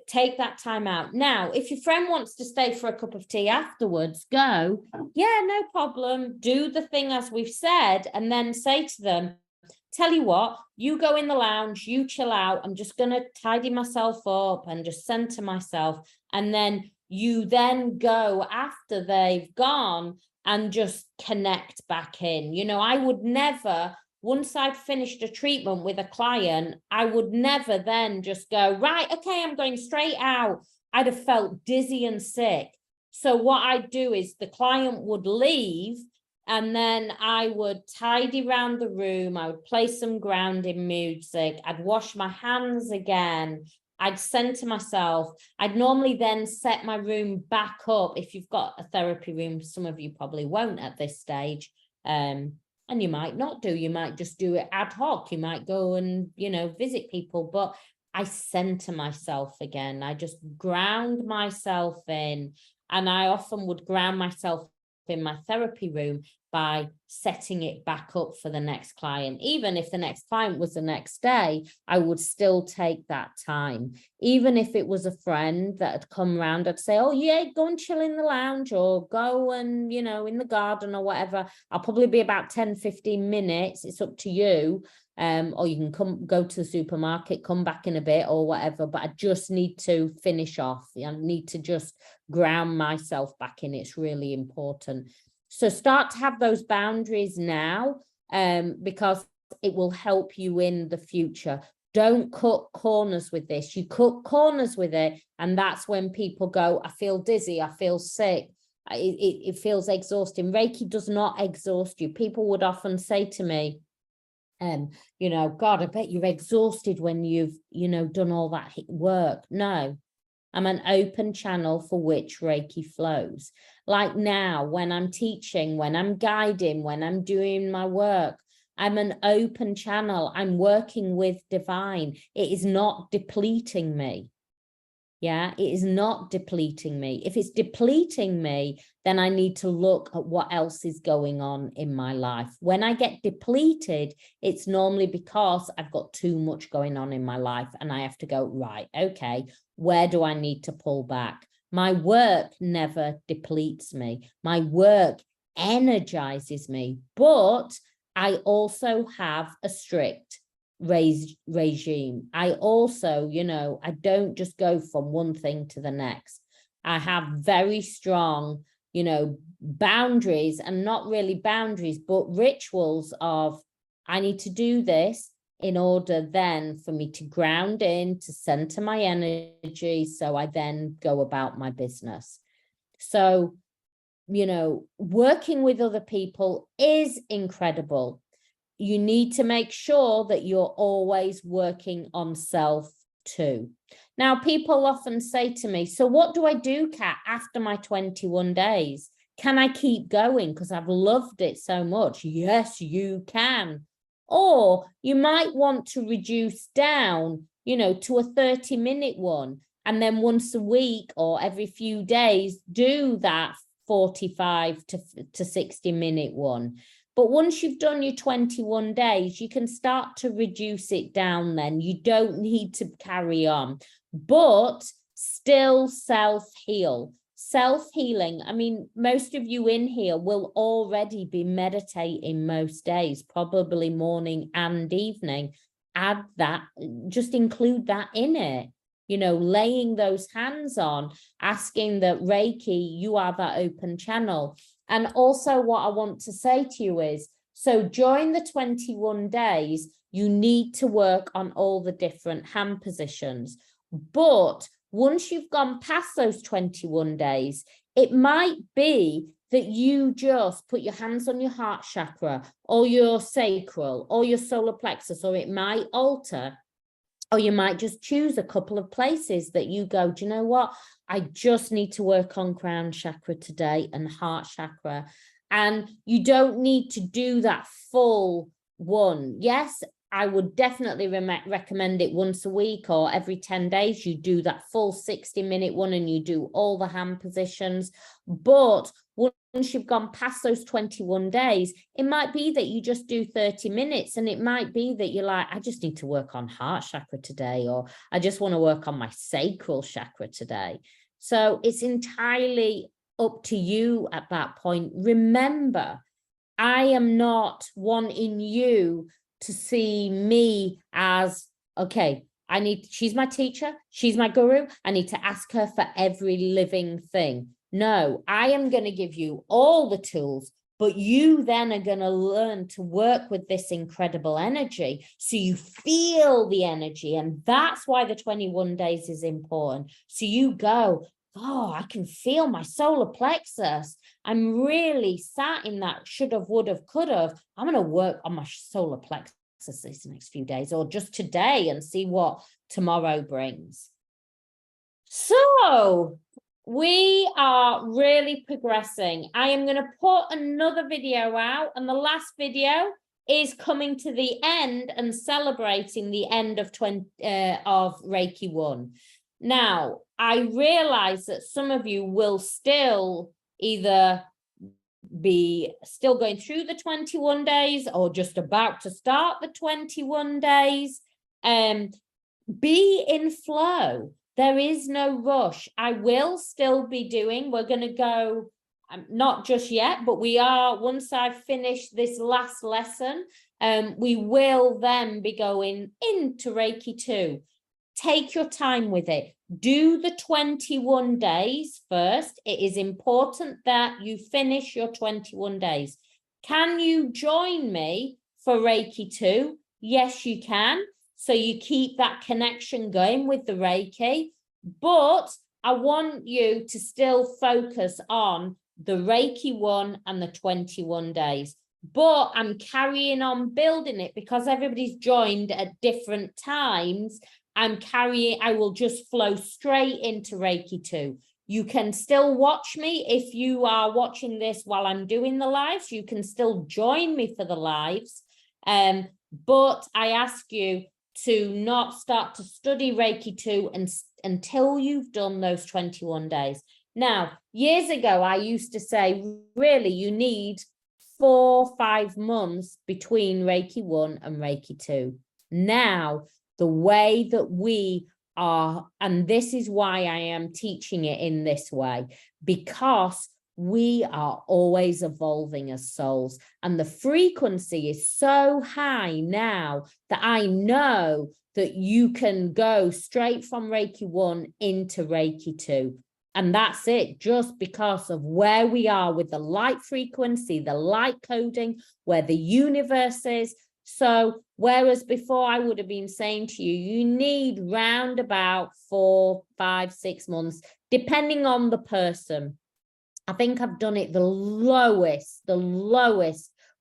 take that time out. Now, if your friend wants to stay for a cup of tea afterwards, go, yeah, no problem. Do the thing as we've said, and then say to them, tell you what, you go in the lounge, you chill out. I'm just going to tidy myself up and just center myself. And then you then go after they've gone and just connect back in. You know, I would never, once I'd finished a treatment with a client, I would never then just go, right, okay, I'm going straight out. I'd have felt dizzy and sick. So what I'd do is the client would leave, and then I would tidy around the room. I would play some grounding music. I'd wash my hands again. I'd center myself. I'd normally then set my room back up. If you've got a therapy room, some of you probably won't at this stage. And you might not do, you might just do it ad hoc. You might go and, you know, visit people, but I center myself again. I just ground myself in, and I often would ground myself in my therapy room by setting it back up for the next client. Even if the next client was the next day, I would still take that time. Even if it was a friend that had come around, I'd say, oh yeah, go and chill in the lounge, or go and, you know, in the garden or whatever. I'll probably be about 10-15 minutes. It's up to you. Or you can go to the supermarket, come back in a bit or whatever, but I just need to finish off. I need to just ground myself back in. It's really important. So start to have those boundaries now, because it will help you in the future. Don't cut corners with this. You cut corners with it, and that's when people go, I feel dizzy, I feel sick, it feels exhausting. Reiki does not exhaust you. People would often say to me, you know, God, I bet you're exhausted when you've, you know, done all that work. No, I'm an open channel for which Reiki flows. Like now, when I'm teaching, when I'm guiding, when I'm doing my work, I'm an open channel. I'm working with divine. It is not depleting me. Yeah, it is not depleting me. If it's depleting me, then I need to look at what else is going on in my life. When I get depleted, it's normally because I've got too much going on in my life, and I have to go, right, okay, where do I need to pull back? My work never depletes me. My work energizes me, but I also have a strict regime. I also, you know, I don't just go from one thing to the next. I have very strong you know, boundaries, and not really boundaries, but rituals of, I need to do this in order then for me to ground in, to center my energy, so I then go about my business. So, you know, working with other people is incredible. You need to make sure that you're always working on self too. Now, people often say to me, so what do I do, Kat, after my 21 days? Can I keep going? Because I've loved it so much. Yes, you can. Or you might want to reduce down, you know, to a 30-minute one. And then once a week or every few days, do that 45 to 60-minute one. But once you've done your 21 days, you can start to reduce it down then. You don't need to carry on, but still self-heal. Self-healing, I mean, most of you in here will already be meditating most days, probably morning and evening. Add that, just include that in it. You know, laying those hands on, asking that Reiki, you are that open channel. And also what I want to say to you is, so during the 21 days, you need to work on all the different hand positions. But once you've gone past those 21 days, it might be that you just put your hands on your heart chakra or your sacral or your solar plexus, or it might alter. Or you might just choose a couple of places that you go, do you know what? I just need to work on crown chakra today and heart chakra. And you don't need to do that full one. Yes, I would definitely recommend it once a week or every 10 days. You do that full 60-minute one and you do all the hand positions. But once you've gone past those 21 days, it might be that you just do 30 minutes, and it might be that you're like, I just need to work on heart chakra today, or I just want to work on my sacral chakra today. So it's entirely up to you at that point. Remember, I am not wanting you to see me as, okay, she's my teacher, she's my guru, I need to ask her for every living thing. No, I am going to give you all the tools, but you then are going to learn to work with this incredible energy. So you feel the energy. And that's why the 21 days is important. So you go, oh, I can feel my solar plexus. I'm really sat in that should have, would have, could have. I'm going to work on my solar plexus these next few days, or just today, and see what tomorrow brings. So we are really progressing. I am going to put another video out, and the last video is coming to the end and celebrating the end of Reiki 1. Now, I realize that some of you will still either be still going through the 21 days or just about to start the 21 days. Be in flow. There is no rush. I will still be doing, we're going to go, not just yet, but we are, once I've finished this last lesson, we will then be going into Reiki 2. Take your time with it. Do the 21 days first. It is important that you finish your 21 days. Can you join me for Reiki 2? Yes, you can. So you keep that connection going with the Reiki, but I want you to still focus on the Reiki 1 and the 21 days. But I'm carrying on building it because everybody's joined at different times. I will just flow straight into Reiki 2. You can still watch me if you are watching this while I'm doing the lives. You can still join me for the lives. But I ask you to not start to study Reiki 2 until you've done those 21 days. Now, years ago, I used to say, really, you need 4-5 months between Reiki 1 and Reiki 2. Now, the way that we are, and this is why I am teaching it in this way, because we are always evolving as souls, and the frequency is so high now that I know that you can go straight from Reiki 1 into Reiki 2. And that's it, just because of where we are with the light frequency, the light coding, where the universe is. So whereas before I would have been saying to you, you need round about 4, 5, 6 months, depending on the person. I think I've done it, the lowest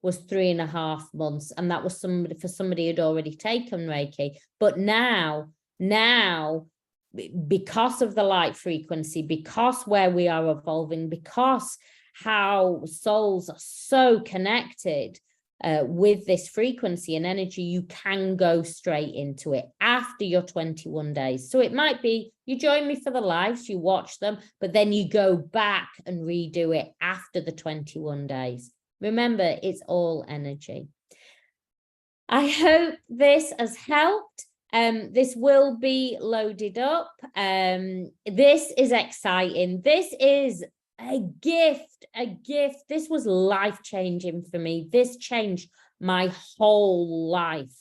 was 3.5 months. And that was somebody who'd already taken Reiki. But now, because of the light frequency, because where we are evolving, because how souls are so connected with this frequency and energy, you can go straight into it after your 21 days. So it might be you join me for the lives, you watch them, but then you go back and redo it after the 21 days. Remember, it's all energy. I hope this has helped. This will be loaded up. This is exciting. This is a gift. This was life-changing for me. This changed my whole life.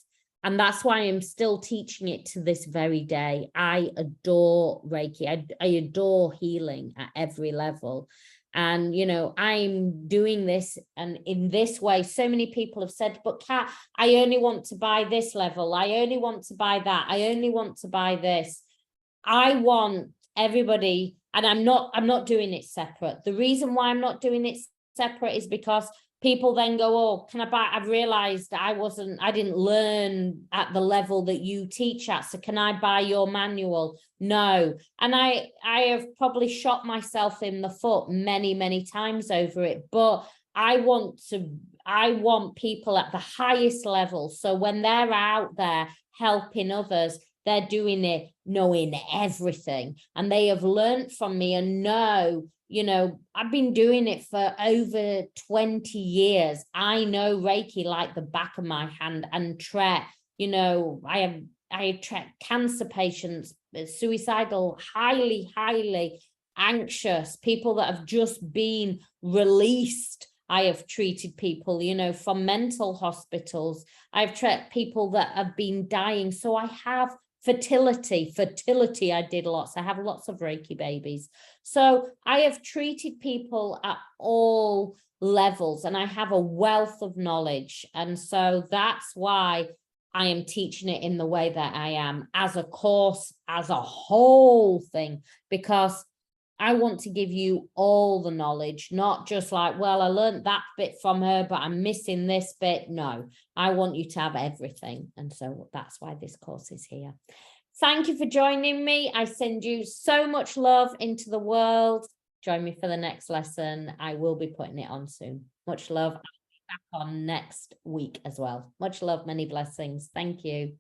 And that's why I'm still teaching it to this very day. I adore Reiki. I adore healing at every level. And, you know, I'm doing this, and in this way, so many people have said, but Kat, I only want to buy this level. I only want to buy that. I only want to buy this. I want everybody, and I'm not doing it separate. The reason why I'm not doing it separate is because people then go, oh, can I buy? I've realized I didn't learn at the level that you teach at. So can I buy your manual? No. And I have probably shot myself in the foot many, many times over it, but I want people at the highest level. So when they're out there helping others, they're doing it knowing everything, and they have learned from me and know, you know, I've been doing it for over 20 years. I know Reiki like the back of my hand, and you know, I have treated cancer patients, suicidal, highly anxious, people that have just been released. I have treated people, you know, from mental hospitals. I've treated people that have been dying. So I have fertility, I did lots. I have lots of Reiki babies. So I have treated people at all levels, and I have a wealth of knowledge. And so that's why I am teaching it in the way that I am, as a course, as a whole thing, because I want to give you all the knowledge, not just like, well, I learned that bit from her, but I'm missing this bit. No, I want you to have everything. And so that's why this course is here. Thank you for joining me. I send you so much love into the world. Join me for the next lesson. I will be putting it on soon. Much love. I'll be back on next week as well. Much love, many blessings. Thank you.